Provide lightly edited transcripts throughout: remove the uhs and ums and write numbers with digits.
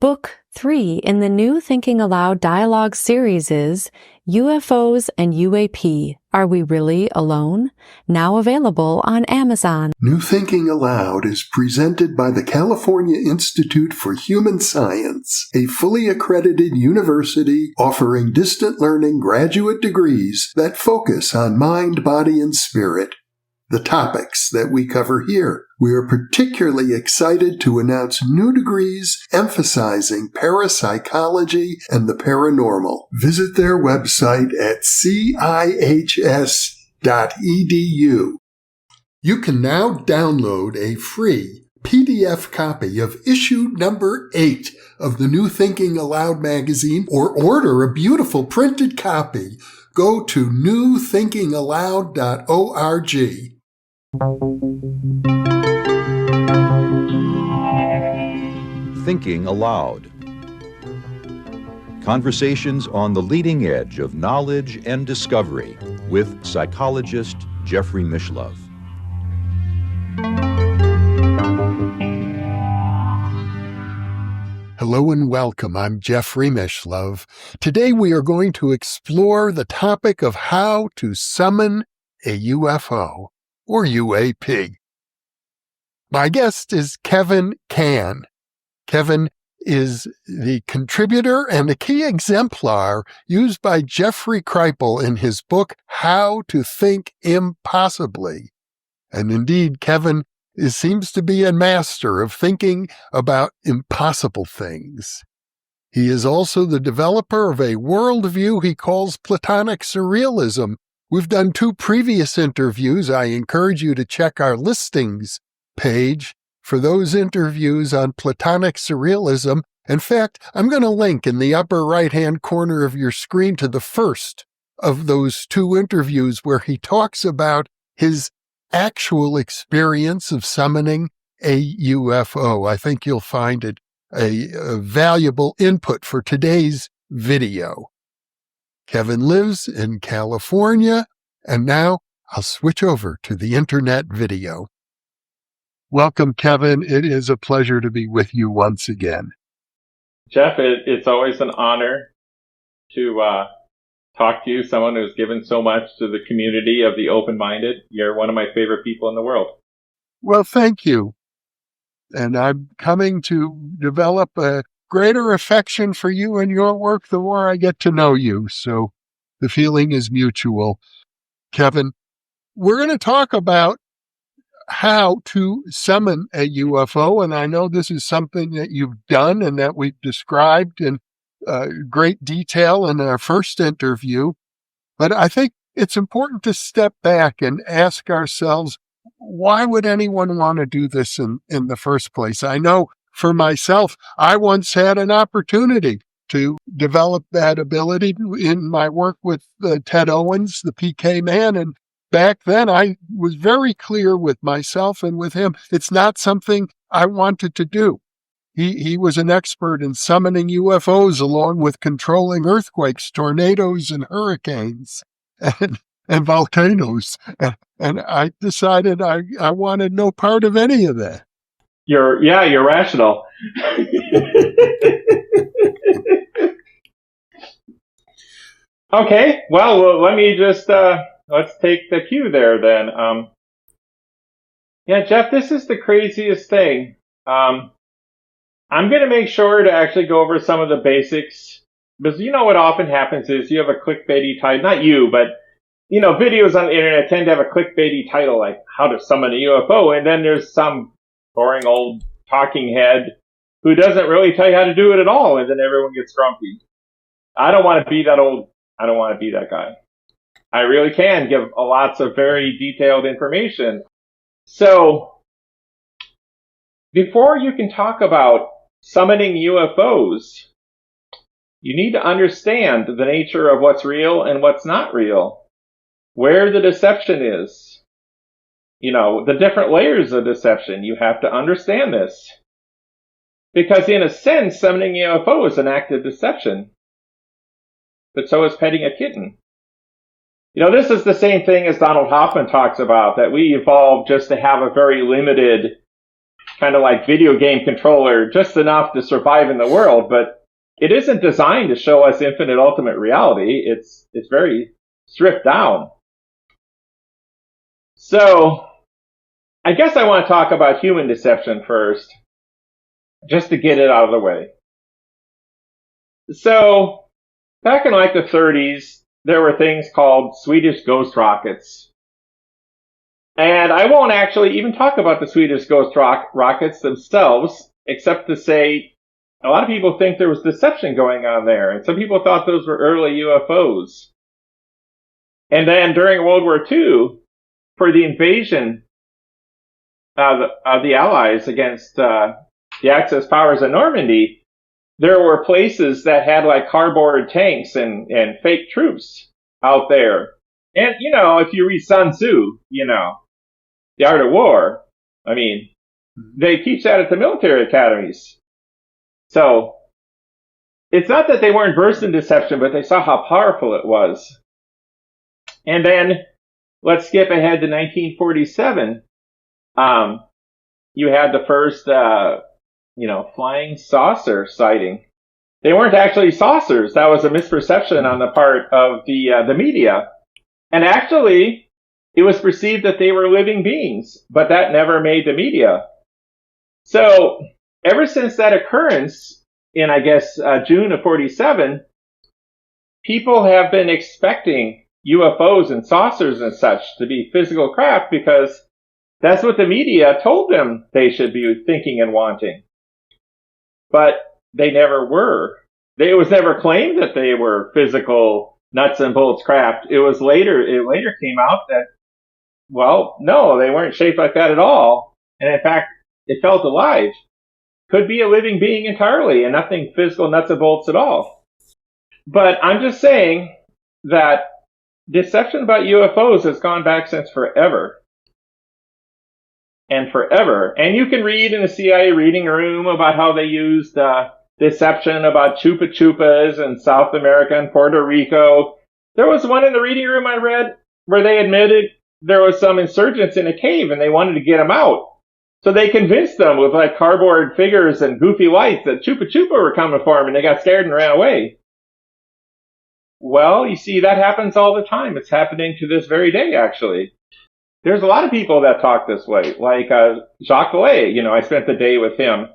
Book 3 in the new Thinking Aloud dialogue series is UFOs and UAP, Are We Really Alone? Now available on Amazon. New Thinking Aloud is presented by the California Institute for Human Science, a fully accredited university offering distant learning graduate degrees that focus on mind, body, and spirit. The topics that we cover here. We are particularly excited to announce new degrees emphasizing parapsychology and the paranormal. Visit their website at cihs.edu. You can now download a free PDF copy of issue number 8 of the New Thinking Aloud magazine or order a beautiful printed copy. Go to newthinkingaloud.org. Thinking Aloud. Conversations on the leading edge of knowledge and discovery with psychologist Jeffrey Mishlove. Hello and welcome. I'm Jeffrey Mishlove. Today we are going to explore the topic of how to summon a UFO or UAP. My guest is Kevin Cann. Kevin is the contributor and a key exemplar used by Jeffrey Kripal in his book, How to Think Impossibly. And indeed, Kevin seems to be a master of thinking about impossible things. He is also the developer of a worldview he calls Platonic Surrealism. We've done 2 previous interviews. I encourage you to check our listings page for those interviews on Platonic Surrealism. In fact, I'm going to link in the upper right-hand corner of your screen to the first of those 2 interviews where he talks about his actual experience of summoning a UFO. I think you'll find it a valuable input for today's video. Kevin lives in California, and now I'll switch over to the internet video. Welcome, Kevin. It is a pleasure to be with you once again. Jeff, it's always an honor to talk to you, someone who's given so much to the community of the open-minded. You're one of my favorite people in the world. Well, thank you. And I'm coming to develop a greater affection for you and your work the more I get to know you. So the feeling is mutual. Kevin, we're going to talk about how to summon a UFO. And I know this is something that you've done and that we've described in great detail in our first interview. But I think it's important to step back and ask ourselves, why would anyone want to do this in the first place? I know for myself, I once had an opportunity to develop that ability in my work with Ted Owens, the PK man. And back then, I was very clear with myself and with him. It's not something I wanted to do. He was an expert in summoning UFOs along with controlling earthquakes, tornadoes, and hurricanes and volcanoes. And I decided I wanted no part of any of that. You're rational. Okay, well, let me just, let's take the cue there then. Jeff, this is the craziest thing. I'm going to make sure to actually go over some of the basics, because you know what often happens is you have a clickbaity title, not you, but videos on the internet tend to have a clickbaity title like how to summon a UFO, and then there's some boring old talking head who doesn't really tell you how to do it at all, and then everyone gets grumpy. I don't want to be that guy. I really can give lots of very detailed information. So, before you can talk about summoning UFOs, you need to understand the nature of what's real and what's not real, where the deception is. The different layers of deception. You have to understand this. Because in a sense, summoning a UFO is an act of deception. But so is petting a kitten. This is the same thing as Donald Hoffman talks about, that we evolved just to have a very limited kind of like video game controller, just enough to survive in the world, but it isn't designed to show us infinite ultimate reality. It's very stripped down. So I guess I want to talk about human deception first, just to get it out of the way. So back in like the 30s, there were things called Swedish ghost rockets. And I won't actually even talk about the Swedish ghost rockets themselves, except to say a lot of people think there was deception going on there. And some people thought those were early UFOs. And then during World War II, for the invasion of the Allies against the Axis powers in Normandy, there were places that had like cardboard tanks and fake troops out there. And, you know, if you read Sun Tzu, you know, The Art of War, I mean, they teach that at the military academies. So it's not that they weren't versed in deception, but they saw how powerful it was. And then let's skip ahead to 1947. You had the first, flying saucer sighting. They weren't actually saucers. That was a misperception on the part of the media. And actually, it was perceived that they were living beings, but that never made the media. So ever since that occurrence in, I guess, June of 47, people have been expecting UFOs and saucers and such to be physical craft because that's what the media told them they should be thinking and wanting. But they never were. It was never claimed that they were physical nuts and bolts craft. It later came out that, well, no, they weren't shaped like that at all. And in fact, it felt alive. Could be a living being entirely and nothing physical nuts and bolts at all. But I'm just saying that deception about UFOs has gone back since forever. And forever. And you can read in the CIA reading room about how they used deception about Chupa Chupas in South America and Puerto Rico. There was one in the reading room I read where they admitted there was some insurgents in a cave and they wanted to get them out. So they convinced them with like cardboard figures and goofy lights that Chupa Chupa were coming for them and they got scared and ran away. Well, you see, that happens all the time. It's happening to this very day, actually. There's a lot of people that talk this way, like Jacques Vallée. You know, I spent the day with him.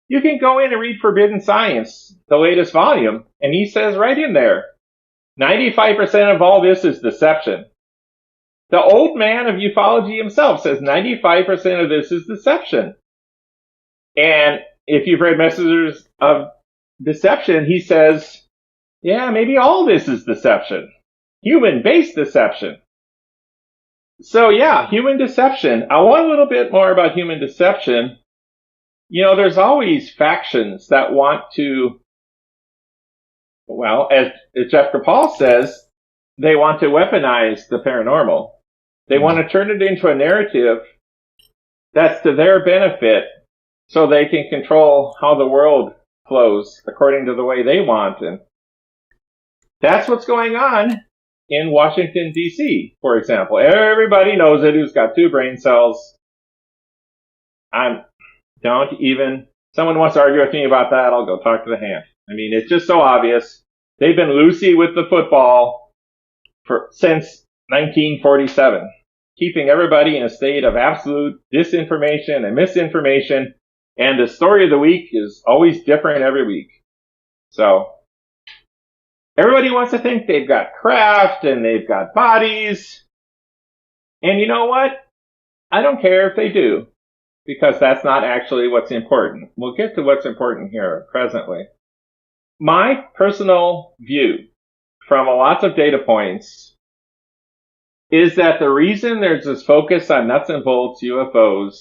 You can go in and read Forbidden Science, the latest volume, and he says right in there, 95% of all this is deception. The old man of ufology himself says 95% of this is deception. And if you've read Messengers of Deception, he says, yeah, maybe all this is deception. Human-based deception. So yeah, human deception. I want a little bit more about human deception. You know, there's always factions that want to, well, as Jeff Kapal says, they want to weaponize the paranormal. They want to turn it into a narrative that's to their benefit so they can control how the world flows according to the way they want. And that's what's going on in Washington, D.C., for example. Everybody knows it who's got 2 brain cells. Someone wants to argue with me about that, I'll go talk to the hand. I mean, it's just so obvious. They've been loosey with the football since 1947, keeping everybody in a state of absolute disinformation and misinformation, and the story of the week is always different every week. So everybody wants to think they've got craft and they've got bodies. And you know what? I don't care if they do, because that's not actually what's important. We'll get to what's important here presently. My personal view from lots of data points is that the reason there's this focus on nuts and bolts UFOs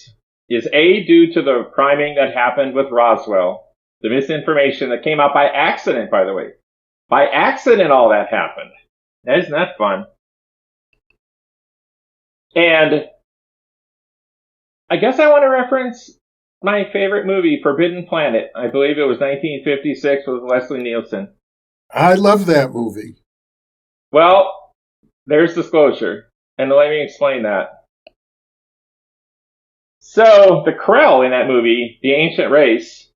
is A, due to the priming that happened with Roswell, the misinformation that came out by accident, by the way. By accident, all that happened. Isn't that fun? And I guess I want to reference my favorite movie, Forbidden Planet. I believe it was 1956 with Leslie Nielsen. I love that movie. Well, there's disclosure, and let me explain that. So the Krell in that movie, the ancient race,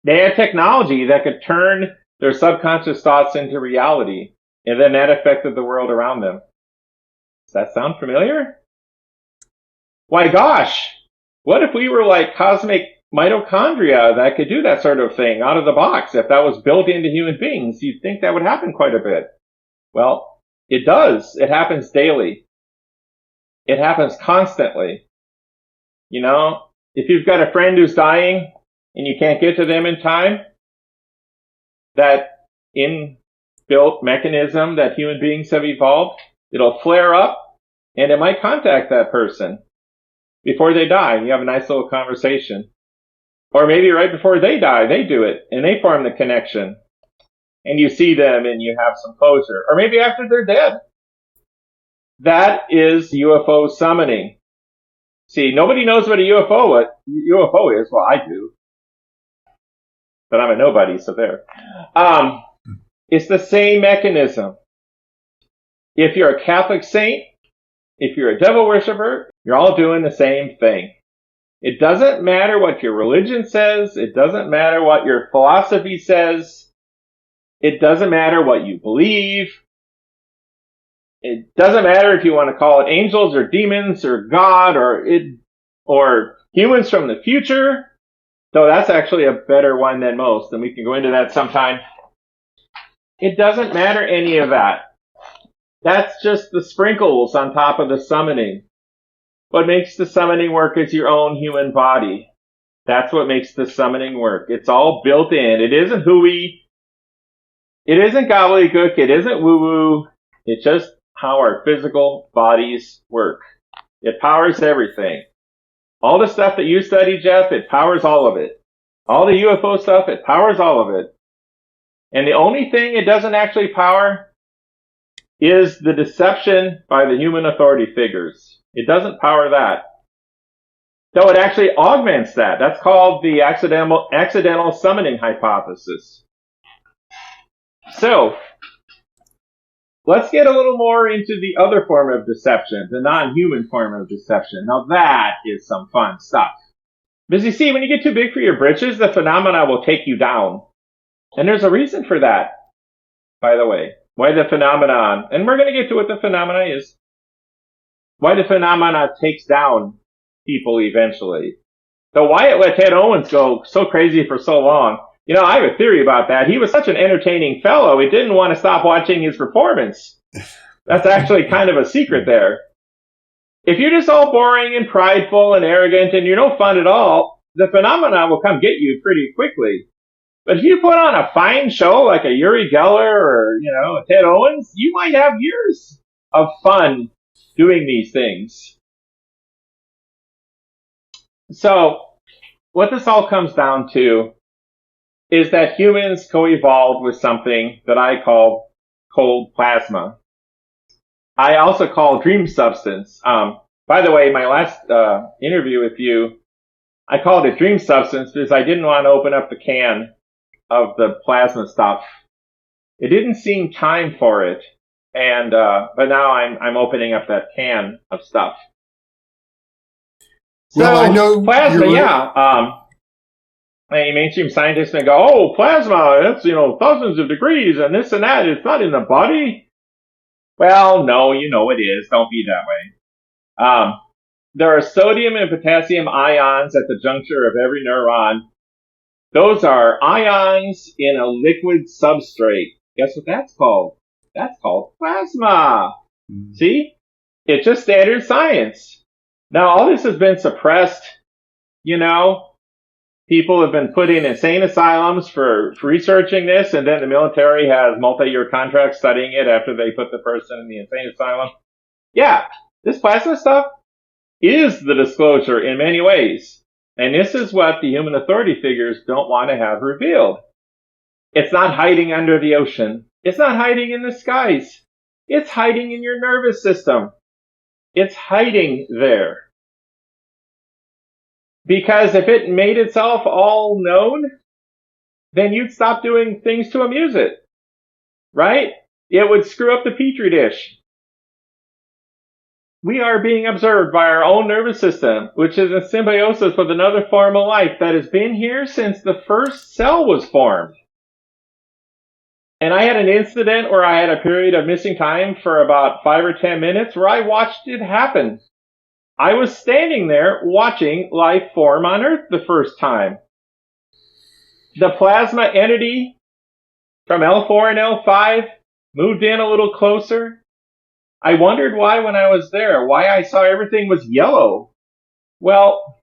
they had technology that could turn their subconscious thoughts into reality, and then that affected the world around them. Does that sound familiar? Why gosh, what if we were like cosmic mitochondria that could do that sort of thing out of the box? If that was built into human beings, you'd think that would happen quite a bit. Well, it does. It happens daily. It happens constantly. You know, if you've got a friend who's dying and you can't get to them in time, that inbuilt mechanism that human beings have evolved, it'll flare up and it might contact that person before they die. You have a nice little conversation. Or maybe right before they die, they do it and they form the connection. And you see them and you have some closure. Or maybe after they're dead. That is UFO summoning. See, nobody knows what a UFO is. Well, I do. But I'm a nobody, so there. It's the same mechanism. If you're a Catholic saint, if you're a devil worshiper, you're all doing the same thing. It doesn't matter what your religion says. It doesn't matter what your philosophy says. It doesn't matter what you believe. It doesn't matter if you want to call it angels or demons or God or humans from the future. Though that's actually a better one than most, and we can go into that sometime. It doesn't matter any of that. That's just the sprinkles on top of the summoning. What makes the summoning work is your own human body. That's what makes the summoning work. It's all built in. It isn't hooey. It isn't gobbledygook. It isn't woo-woo. It's just how our physical bodies work. It powers everything. All the stuff that you study, Jeff, it powers all of it. All the UFO stuff, it powers all of it. And the only thing it doesn't actually power is the deception by the human authority figures. It doesn't power that. Though it actually augments that. That's called the accidental summoning hypothesis. So, let's get a little more into the other form of deception, the non-human form of deception. Now that is some fun stuff. Because you see, when you get too big for your britches, the phenomena will take you down. And there's a reason for that, by the way. Why the phenomenon, and we're going to get to what the phenomena is. Why the phenomena takes down people eventually. So why it let Ted Owens go so crazy for so long. You know, I have a theory about that. He was such an entertaining fellow, he didn't want to stop watching his performance. That's actually kind of a secret there. If you're just all boring and prideful and arrogant and you're no fun at all, the phenomena will come get you pretty quickly. But if you put on a fine show like a Uri Geller or, a Ted Owens, you might have years of fun doing these things. So, what this all comes down to is that humans co-evolved with something that I call cold plasma. I also call dream substance. By the way, my last interview with you, I called it dream substance because I didn't want to open up the can of the plasma stuff. It didn't seem time for it, and but now I'm opening up that can of stuff. So, well, I know plasma, yeah. Any mainstream scientists may go, oh, plasma, that's, thousands of degrees and this and that. It's not in the body. Well, no, it is. Don't be that way. There are sodium and potassium ions at the juncture of every neuron. Those are ions in a liquid substrate. Guess what that's called? That's called plasma. See? It's just standard science. Now, all this has been suppressed, People have been put in insane asylums for researching this, and then the military has multi-year contracts studying it after they put the person in the insane asylum. Yeah, this plasma stuff is the disclosure in many ways. And this is what the human authority figures don't want to have revealed. It's not hiding under the ocean. It's not hiding in the skies. It's hiding in your nervous system. It's hiding there. Because if it made itself all known, then you'd stop doing things to amuse it. Right? It would screw up the petri dish. we are being observed by our own nervous system, which is in symbiosis with another form of life that has been here since the first cell was formed. And I had an incident where I had a period of missing time for about 5 or 10 minutes where I watched it happen. I was standing there watching life form on Earth the first time. The plasma entity from L4 and L5 moved in a little closer. I wondered why when I was there, why I saw everything was yellow. Well,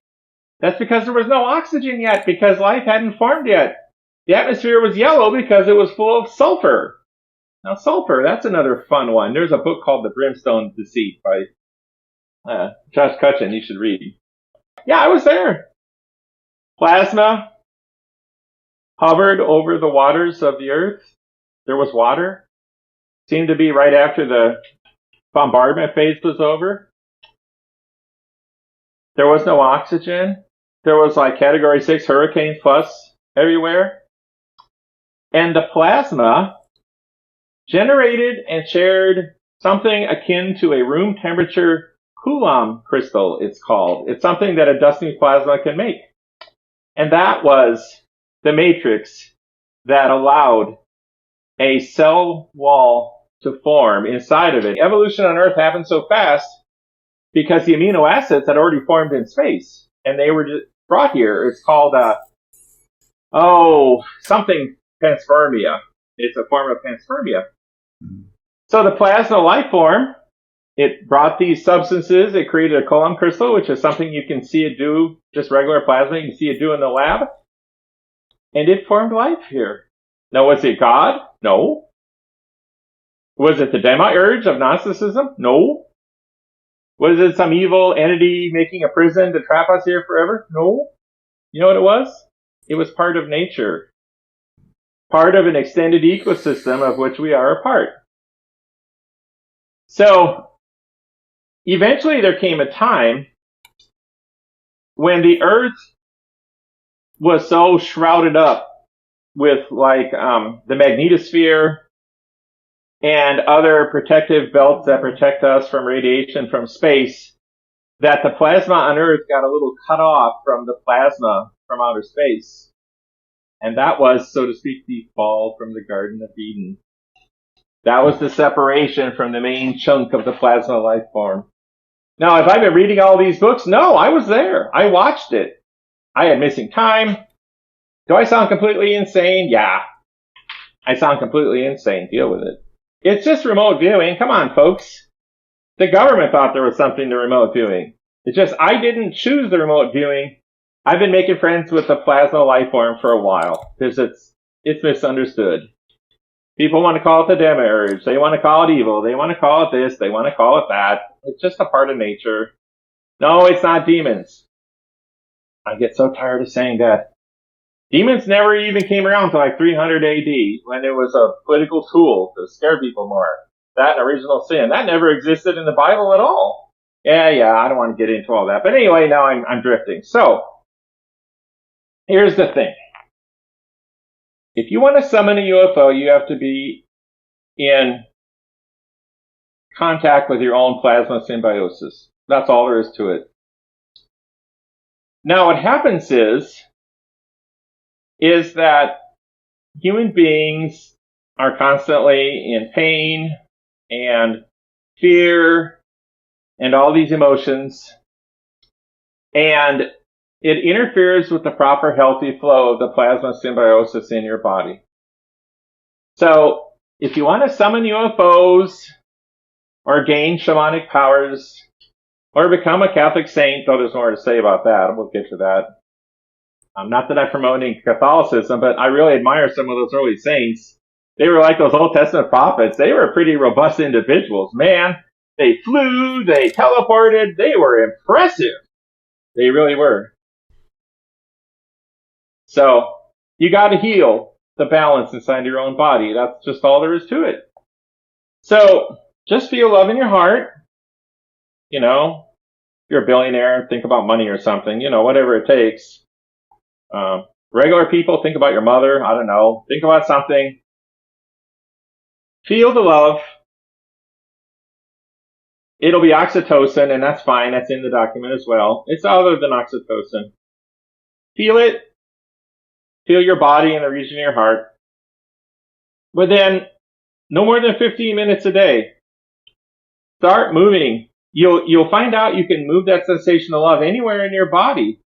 that's because there was no oxygen yet, because life hadn't formed yet. The atmosphere was yellow because it was full of sulfur. Now, sulfur, that's another fun one. There's a book called The Brimstone Deceit by Josh Cutchin, you should read. Yeah, I was there. Plasma hovered over the waters of the earth. There was water. Seemed to be right after the bombardment phase was over. There was no oxygen. There was like Category 6 hurricane fuss everywhere. And the plasma generated and shared something akin to a room temperature Coulomb crystal, it's called. It's something that a dusty plasma can make. And that was the matrix that allowed a cell wall to form inside of it. Evolution on Earth happened so fast because the amino acids had already formed in space, and they were just brought here. It's called, something panspermia. It's a form of panspermia. So the plasma life form, it brought these substances. It created a Coulomb crystal, which is something you can see it do, just regular plasma. You can see it do in the lab. And it formed life here. Now, was it God? No. Was it the demiurge of Gnosticism? No. Was it some evil entity making a prison to trap us here forever? No. You know what it was? It was part of nature. Part of an extended ecosystem of which we are a part. So, eventually there came a time when the earth was so shrouded up with the magnetosphere and other protective belts that protect us from radiation from space, that the plasma on Earth got a little cut off from the plasma from outer space. And that was, so to speak, the fall from the Garden of Eden. That was the separation from the main chunk of the plasma life form. Now, have I been reading all these books? No, I was there. I watched it. I had missing time. Do I sound completely insane? Yeah. I sound completely insane. Deal with it. It's just remote viewing. Come on, folks. The government thought there was something to remote viewing. It's just I didn't choose the remote viewing. I've been making friends with the plasma life form for a while because it's misunderstood. People want to call it the demiurge. They want to call it evil. They want to call it this. They want to call it that. It's just a part of nature. No, it's not demons. I get so tired of saying that. Demons never even came around until like 300 AD when it was a political tool to scare people more. That and original sin. That never existed in the Bible at all. Yeah, I don't want to get into all that. But anyway, now I'm drifting. So, here's the thing. If you want to summon a UFO, you have to be in contact with your own plasma symbiosis. That's all there is to it. Now, what happens is that human beings are constantly in pain and fear and all these emotions, and it interferes with the proper healthy flow of the plasma symbiosis in your body. So, if you want to summon UFOs, or gain shamanic powers, or become a Catholic saint, though there's more to say about that, we'll get to that. Not that I'm promoting Catholicism, but I really admire some of those early saints. They were like those Old Testament prophets. They were pretty robust individuals. Man, they flew, they teleported, they were impressive. They really were. So, you got to heal the balance inside your own body. That's just all there is to it. So, just feel love in your heart. You know, if you're a billionaire, think about money or something. You know, whatever it takes. Regular people, think about your mother. I don't know. Think about something. Feel the love. it'll be oxytocin, and that's fine. That's in the document as well. It's other than oxytocin. Feel it. Feel your body in the region of your heart. But then, no more than 15 minutes a day. Start moving. You'll find out you can move that sensation of love anywhere in your body.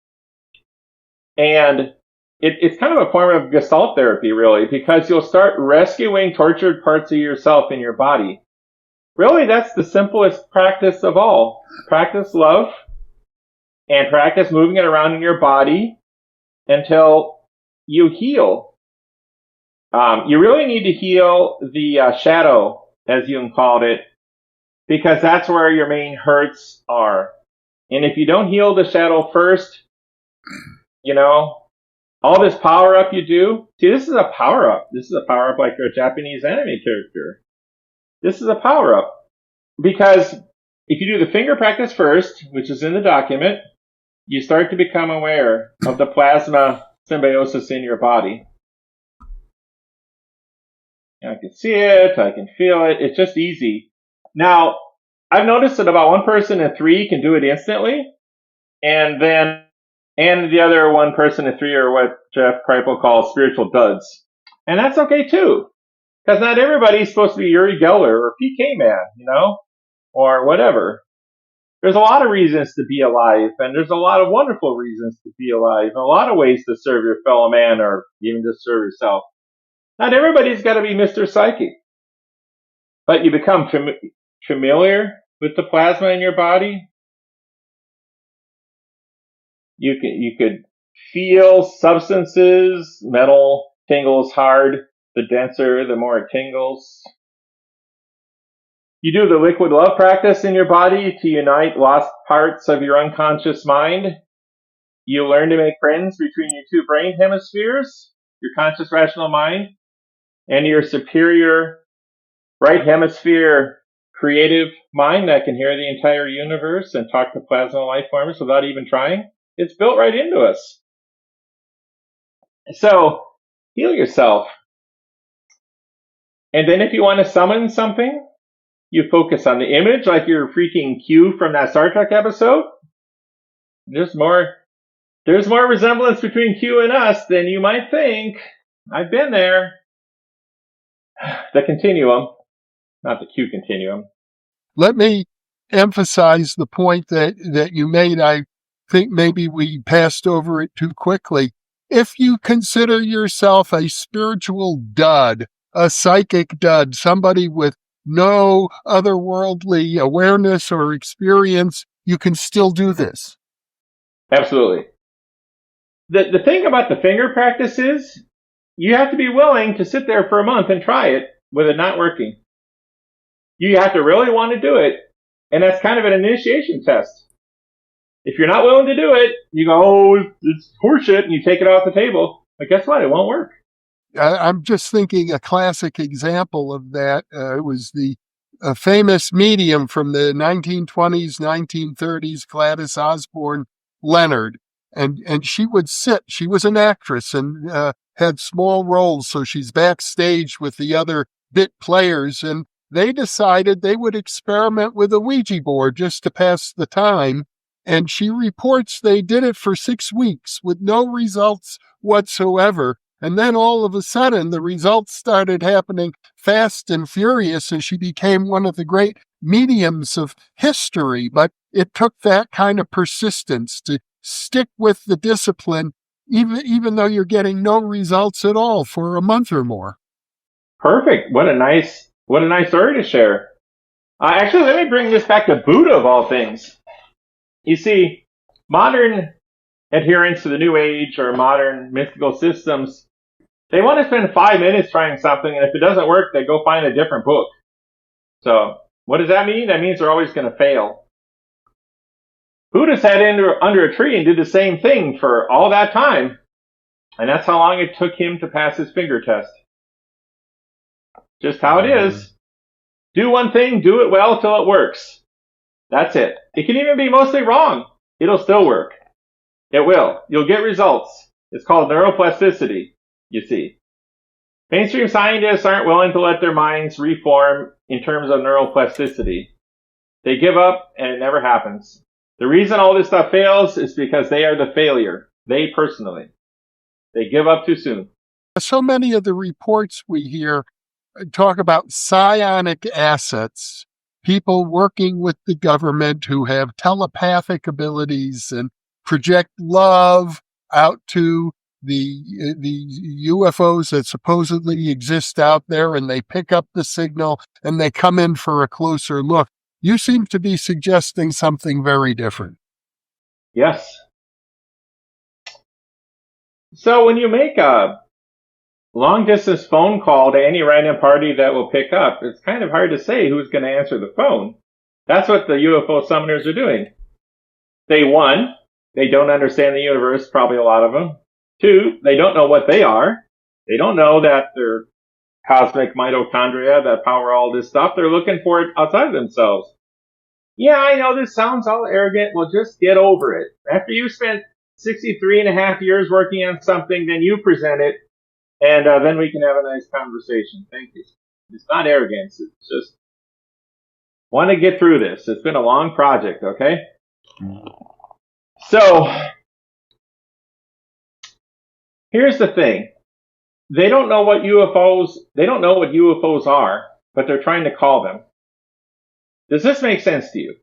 And it's kind of a form of Gestalt therapy, really, because you'll start rescuing tortured parts of yourself in your body. Really, that's the simplest practice of all. Practice love and practice moving it around in your body until you heal. You really need to heal the shadow, as Jung called it, because that's where your main hurts are. And if you don't heal the shadow first, all this power up you do. See, this is a power up. This is a power up like a Japanese anime character. This is a power up. Because if you do the finger practice first, which is in the document, you start to become aware of the plasma symbiosis in your body. I can see it. I can feel it. It's just easy. Now, I've noticed that about 1 person in 3 can do it instantly. And the other 1 person in 3 are what Jeff Kripal calls spiritual duds. And that's okay too. Because not everybody's supposed to be Uri Geller or PK Man, or whatever. There's a lot of reasons to be alive, and there's a lot of wonderful reasons to be alive, and a lot of ways to serve your fellow man or even just serve yourself. Not everybody's got to be Mr. Psychic. But you become familiar with the plasma in your body. You could feel substances. Metal tingles hard. The denser, the more it tingles. You do the liquid love practice in your body to unite lost parts of your unconscious mind. You learn to make friends between your 2 brain hemispheres, your conscious rational mind, and your superior right hemisphere creative mind that can hear the entire universe and talk to plasma life forms without even trying. It's built right into us. So, heal yourself. And then if you want to summon something, you focus on the image like you're freaking Q from that Star Trek episode. There's more resemblance between Q and us than you might think. I've been there. The continuum, not the Q continuum. Let me emphasize the point that you made. I think maybe we passed over it too quickly. If you consider yourself a spiritual dud, a psychic dud, somebody with no otherworldly awareness or experience, you can still do this. Absolutely. The thing about the finger practice is you have to be willing to sit there for a month and try it with it not working. You have to really want to do it, and that's kind of an initiation test. If you're not willing to do it, you go, oh, it's horseshit, and you take it off the table. But guess what? It won't work. I'm just thinking a classic example of that was the famous medium from the 1920s, 1930s, Gladys Osborne Leonard. And she would sit. She was an actress and had small roles, so she's backstage with the other bit players. And they decided they would experiment with a Ouija board just to pass the time. And she reports they did it for 6 weeks with no results whatsoever. And then all of a sudden, the results started happening fast and furious, and she became one of the great mediums of history. But it took that kind of persistence to stick with the discipline, even though you're getting no results at all for a month or more. Perfect. What a nice story to share. Actually, let me bring this back to Buddha of all things. You see, modern adherents to the New Age or modern mystical systems, they want to spend 5 minutes trying something, and if it doesn't work, they go find a different book. So, what does that mean? That means they're always going to fail. Buddha sat under a tree and did the same thing for all that time, and that's how long it took him to pass his finger test. Just how it is. Do one thing, do it well till it works. That's it. It can even be mostly wrong. It'll still work. It will. You'll get results. It's called neuroplasticity, you see. Mainstream scientists aren't willing to let their minds reform in terms of neuroplasticity. They give up and it never happens. The reason all this stuff fails is because they are the failure. They personally. They give up too soon. So many of the reports we hear talk about psionic assets, people working with the government who have telepathic abilities and project love out to the UFOs that supposedly exist out there, and they pick up the signal and they come in for a closer look. You seem to be suggesting something very different. Yes. So when you make a long distance phone call to any random party that will pick up, it's kind of hard to say who's going to answer the phone. That's what the UFO summoners are doing. One, they don't understand the universe, probably a lot of them. Two, they don't know what they are. They don't know that they're cosmic mitochondria that power all this stuff. They're looking for it outside of themselves. Yeah, I know this sounds all arrogant. Well, just get over it. After you spent 63 and a half years working on something, then you present it, and then we can have a nice conversation. Thank you. It's not arrogance. It's just want to get through this. It's been a long project, okay? So, here's the thing. They don't know what UFOs are, but they're trying to call them. Does this make sense to you?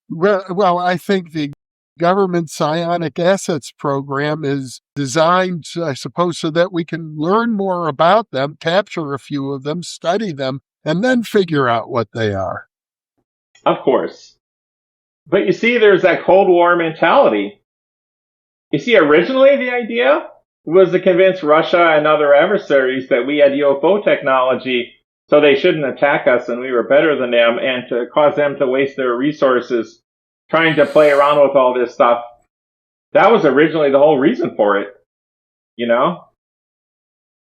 Well, I think the government psionic assets program is designed, I suppose, so that we can learn more about them, capture a few of them, study them, and then figure out what they are. Of course. But you see, there's that Cold War mentality. You see, originally the idea was to convince Russia and other adversaries that we had UFO technology so they shouldn't attack us and we were better than them, and to cause them to waste their resources trying to play around with all this stuff. That was originally the whole reason for it, you know?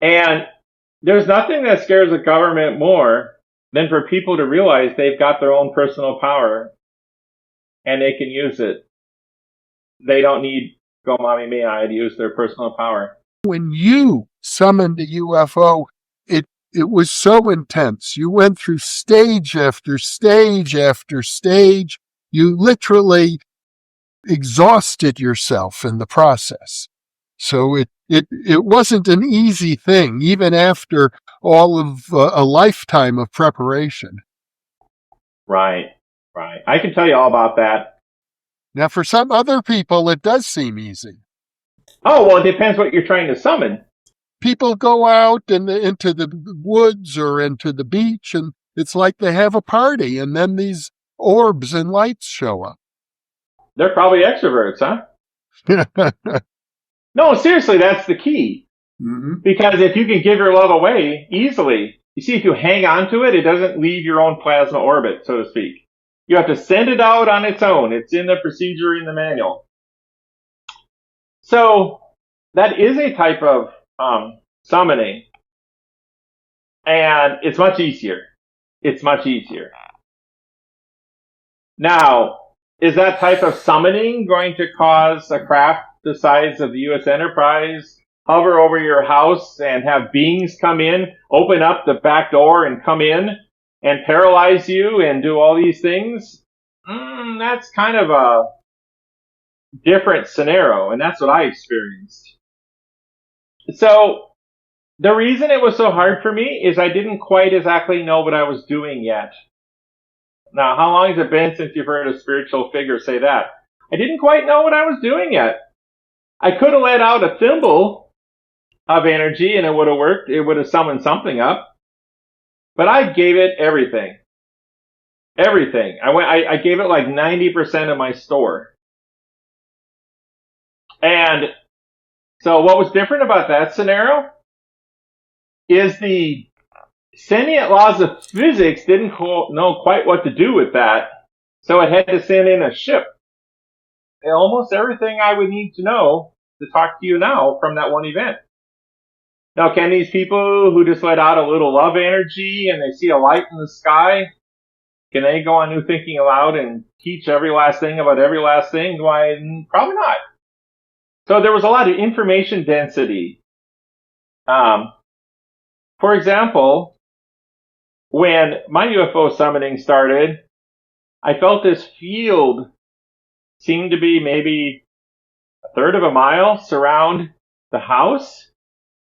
And there's nothing that scares a government more than for people to realize they've got their own personal power and they can use it. They don't need Go Mommy Mia to use their personal power. When you summoned a UFO, it was so intense. You went through stage after stage after stage. You literally exhausted yourself in the process. So it wasn't an easy thing, even after all of a lifetime of preparation. Right. I can tell you all about that. Now, for some other people, it does seem easy. Oh, well, it depends what you're trying to summon. People go out into the woods or into the beach, and it's like they have a party, and then these orbs and lights show up. They're probably extroverts, huh? No, seriously, that's the key. Mm-hmm. Because if you can give your love away easily, you see, if you hang on to it, it doesn't leave your own plasma orbit, so to speak. You have to send it out on its own. It's in the procedure in the manual. So that is a type of summoning, and it's much easier. Now, is that type of summoning going to cause a craft the size of the U.S. Enterprise hover over your house and have beings come in, open up the back door and come in and paralyze you and do all these things? That's kind of a different scenario, and that's what I experienced. So the reason it was so hard for me is I didn't quite exactly know what I was doing yet. Now, how long has it been since you've heard a spiritual figure say that? I didn't quite know what I was doing yet. I could have let out a thimble of energy and it would have worked. It would have summoned something up. But I gave it everything. Everything. I gave it like 90% of my store. And so what was different about that scenario is the sentient laws of physics didn't know quite what to do with that. So it had to send in a ship. And almost everything I would need to know to talk to you now from that one event. Now, can these people who just let out a little love energy and they see a light in the sky, can they go on New Thinking Aloud and teach every last thing about every last thing? Probably not. So there was a lot of information density. For example, when my UFO summoning started, I felt this field seemed to be maybe a third of a mile surround the house,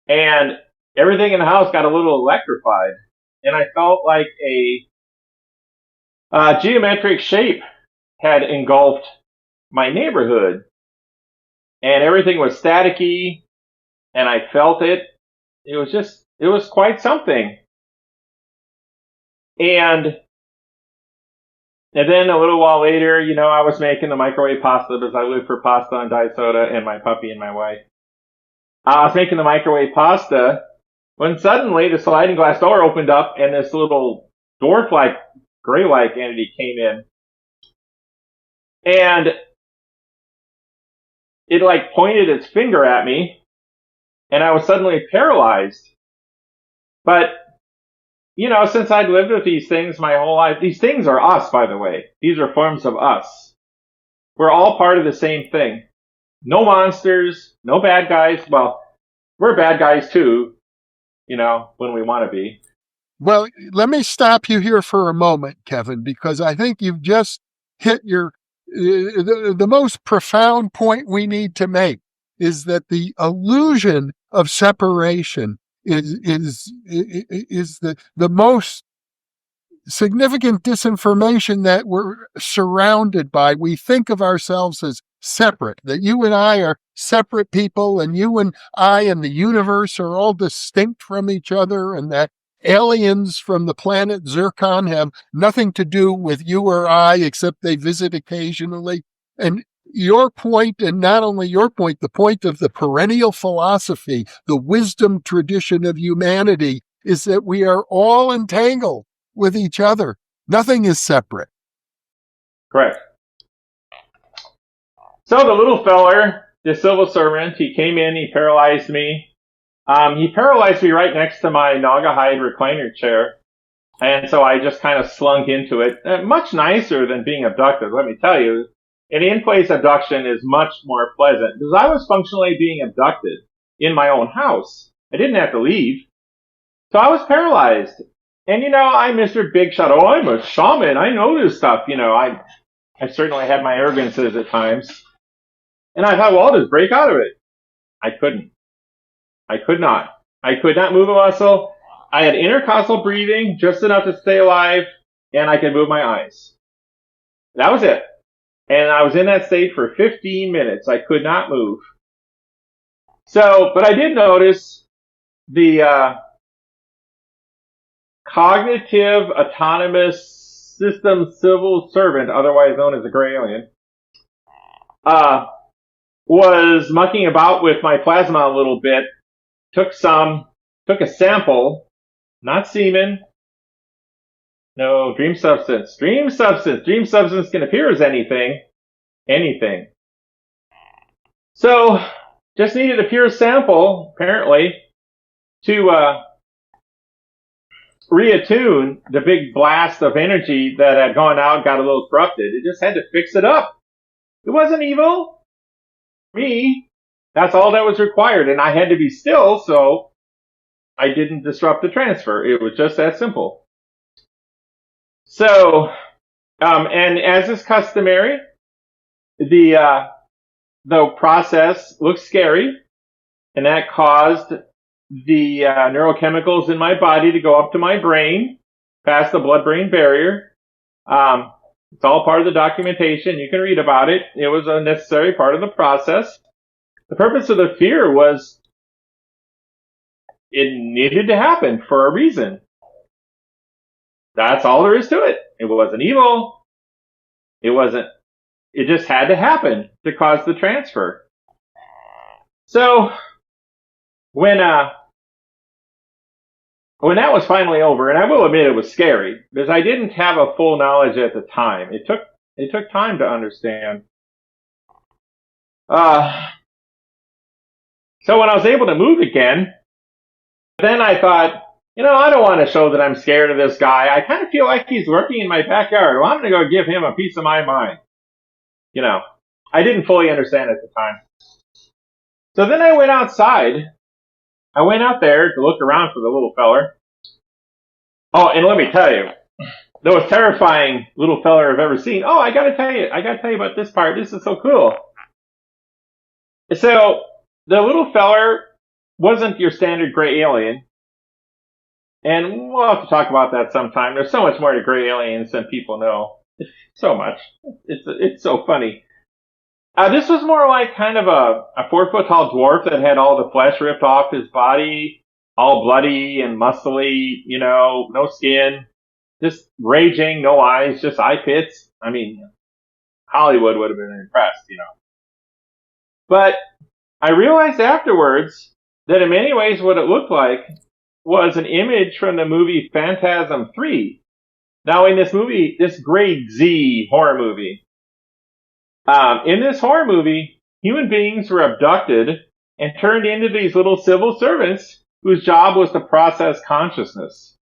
and everything in the house got a little electrified, and I felt like a geometric shape had engulfed my neighborhood, and everything was staticky, and I felt it. It was quite something. And then a little while later, I was making the microwave pasta because I live for pasta and diet soda and my puppy and my wife. I was making the microwave pasta when suddenly the sliding glass door opened up and this little dwarf-like, gray-like entity came in. And it pointed its finger at me, and I was suddenly paralyzed. But, since I'd lived with these things my whole life, these things are us, by the way. These are forms of us. We're all part of the same thing. No monsters, no bad guys. Well, we're bad guys too, when we want to be. Well, let me stop you here for a moment, Kevin, because I think you've just hit the most profound point we need to make is that the illusion of separation is the most significant disinformation that we're surrounded by. We think of ourselves as separate, that you and I are separate people, and you and I and the universe are all distinct from each other, and that aliens from the planet Zircon have nothing to do with you or I, except they visit occasionally. And your point, and not only your point, the point of the perennial philosophy, the wisdom tradition of humanity, is that we are all entangled with each other. Nothing is separate. Correct. So the little feller, the civil servant, he came in, he paralyzed me. He paralyzed me right next to my Naugahyde recliner chair. And so I just kind of slunk into it. Much nicer than being abducted, let me tell you. An in-place abduction is much more pleasant because I was functionally being abducted in my own house. I didn't have to leave. So I was paralyzed. And I'm Mr. Big Shot. Oh, I'm a shaman. I know this stuff. I certainly had my arrogances at times. And I thought, well, I'll just break out of it. I couldn't. I could not. I could not move a muscle. I had intercostal breathing, just enough to stay alive, and I could move my eyes. That was it. And I was in that state for 15 minutes. I could not move. So, but I did notice the cognitive autonomous system civil servant, otherwise known as a gray alien, was mucking about with my plasma a little bit. Took a sample, not semen. No, dream substance. Dream substance can appear as anything. So, just needed a pure sample, apparently, to reattune the big blast of energy that had gone out, got a little corrupted. It just had to fix it up. It wasn't evil. Me. That's all that was required, and I had to be still, so I didn't disrupt the transfer. It was just that simple. So, and as is customary, the process looked scary, and that caused the neurochemicals in my body to go up to my brain, past the blood-brain barrier. It's all part of the documentation. You can read about it. It was a necessary part of the process. The purpose of the fear was it needed to happen for a reason. That's all there is to it. It wasn't evil. It just had to happen to cause the transfer. So, when that was finally over, and I will admit it was scary, because I didn't have a full knowledge at the time. It took time to understand. So when I was able to move again, then I thought, I don't want to show that I'm scared of this guy. I kind of feel like he's lurking in my backyard. Well, I'm going to go give him a piece of my mind. I didn't fully understand at the time. So then I went outside. I went out there to look around for the little feller. Oh, and let me tell you, the most terrifying little feller I've ever seen. Oh, I gotta tell you about this part. This is so cool. So the little feller wasn't your standard gray alien. And we'll have to talk about that sometime. There's so much more to gray aliens than people know. So much. It's so funny. This was more like kind of a 4-foot tall dwarf that had all the flesh ripped off his body, all bloody and muscly, no skin, just raging, no eyes, just eye pits. I mean, Hollywood would have been impressed. But I realized afterwards that in many ways what it looked like was an image from the movie Phantasm 3. Now in this movie, this grade Z horror movie, in this horror movie, human beings were abducted and turned into these little civil servants whose job was to process consciousness.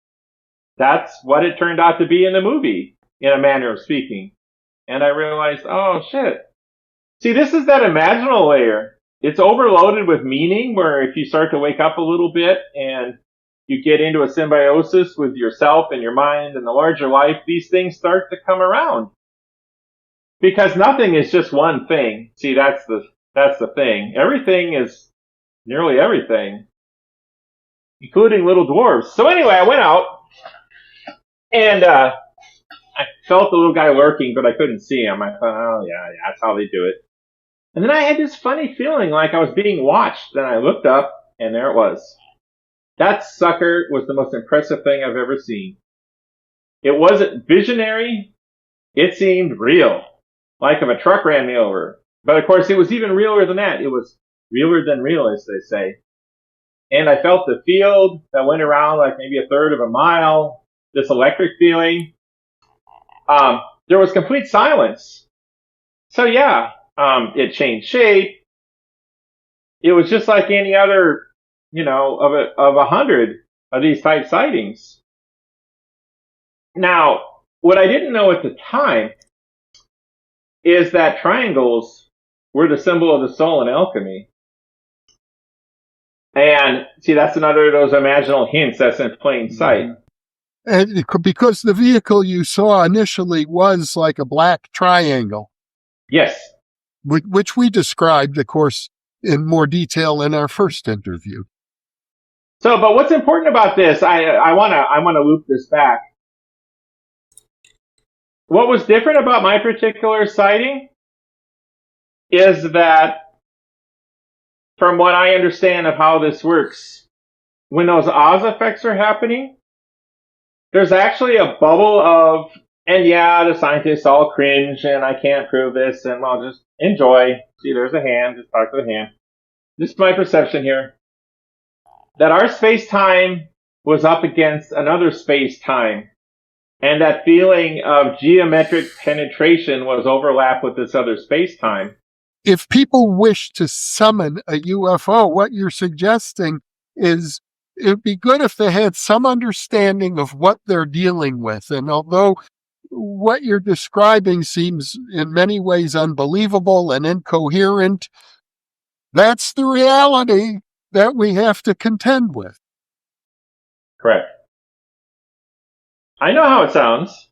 That's what it turned out to be in the movie, in a manner of speaking. And I realized, oh shit. See, this is that imaginal layer. It's overloaded with meaning, where if you start to wake up a little bit and you get into a symbiosis with yourself and your mind and the larger life, these things start to come around. Because nothing is just one thing. See, that's the thing. Everything is nearly everything, including little dwarves. So anyway, I went out and I felt the little guy lurking, but I couldn't see him. I thought, oh yeah, that's how they do it. And then I had this funny feeling like I was being watched. Then I looked up and there it was. That sucker was the most impressive thing I've ever seen. It wasn't visionary. It seemed real. Like if a truck ran me over. But of course, it was even realer than that. It was realer than real, as they say. And I felt the field that went around like maybe a third of a mile, this electric feeling. There was complete silence. So yeah, it changed shape. It was just like any other, of 100 of these type sightings. Now, what I didn't know at the time is that triangles were the symbol of the soul in alchemy. And see, that's another of those imaginal hints that's in plain sight. And because the vehicle you saw initially was like a black triangle. Yes. Which we described, of course, in more detail in our first interview. So, but what's important about this, I want to loop this back. What was different about my particular sighting is that, from what I understand of how this works, when those Oz effects are happening, there's actually a bubble of, and yeah, the scientists all cringe, and I can't prove this, and well, just enjoy. See, there's a hand, just talk to the hand. This is my perception here. That our space-time was up against another space-time. And that feeling of geometric penetration was overlapped with this other space-time. If people wish to summon a UFO, what you're suggesting is it would be good if they had some understanding of what they're dealing with. And although what you're describing seems in many ways unbelievable and incoherent, that's the reality that we have to contend with. Correct. I know how it sounds.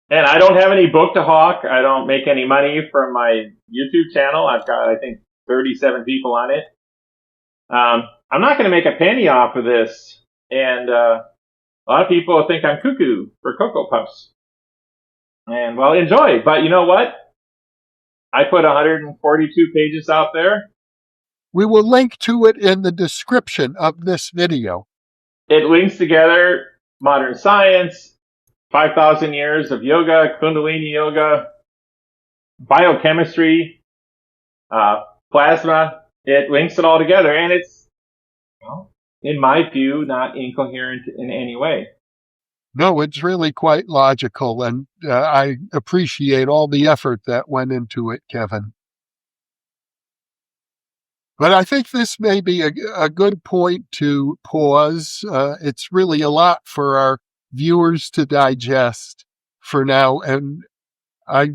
And I don't have any book to hawk. I don't make any money from my YouTube channel. I've got, I think, 37 people on it. I'm not going to make a penny off of this. And a lot of people think I'm cuckoo for Cocoa Puffs. And, well, enjoy. But you know what? I put 142 pages out there. We will link to it in the description of this video. It links together modern science, 5,000 years of yoga, Kundalini yoga, biochemistry, plasma. It links it all together, and it's, in my view, not incoherent in any way. No, it's really quite logical, and I appreciate all the effort that went into it, Kevin. But I think this may be a good point to pause. It's really a lot for our viewers to digest for now, and I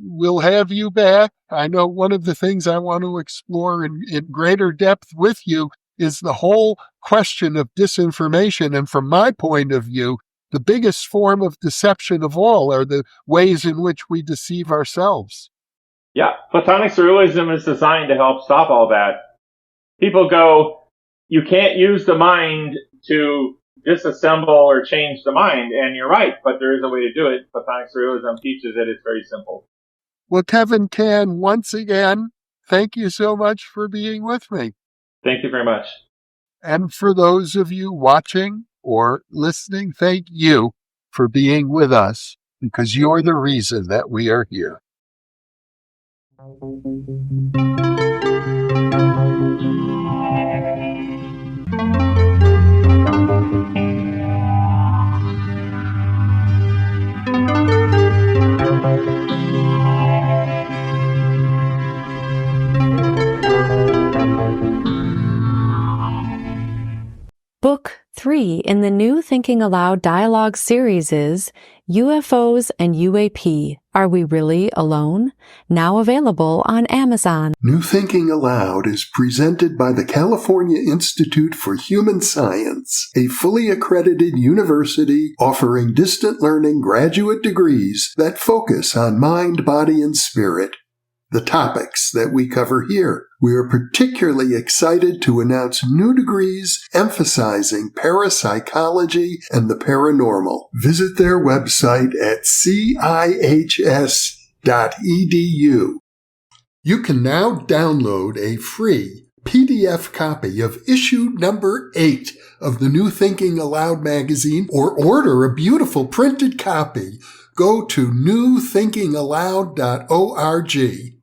will have you back. I know one of the things I want to explore in greater depth with you is the whole question of disinformation. And from my point of view, the biggest form of deception of all are the ways in which we deceive ourselves. Yeah, Platonic surrealism is designed to help stop all that. People go, you can't use the mind to disassemble or change the mind, and you're right, but there is a way to do it. Platonic surrealism teaches it. It's very simple. Well, Kevin Cann, once again, thank you so much for being with me. Thank you very much. And for those of you watching or listening, thank you for being with us, because you're the reason that we are here. Book 3 in the new Thinking Aloud dialogue series is UFOs and UAP, Are We Really Alone? Now available on Amazon. New Thinking Aloud is presented by the California Institute for Human Science, a fully accredited university offering distant learning graduate degrees that focus on mind, body, and spirit. The topics that we cover here. We are particularly excited to announce new degrees emphasizing parapsychology and the paranormal. Visit their website at cihs.edu. You can now download a free PDF copy of issue number 8 of the New Thinking Aloud magazine, or order a beautiful printed copy. Go to newthinkingaloud.org.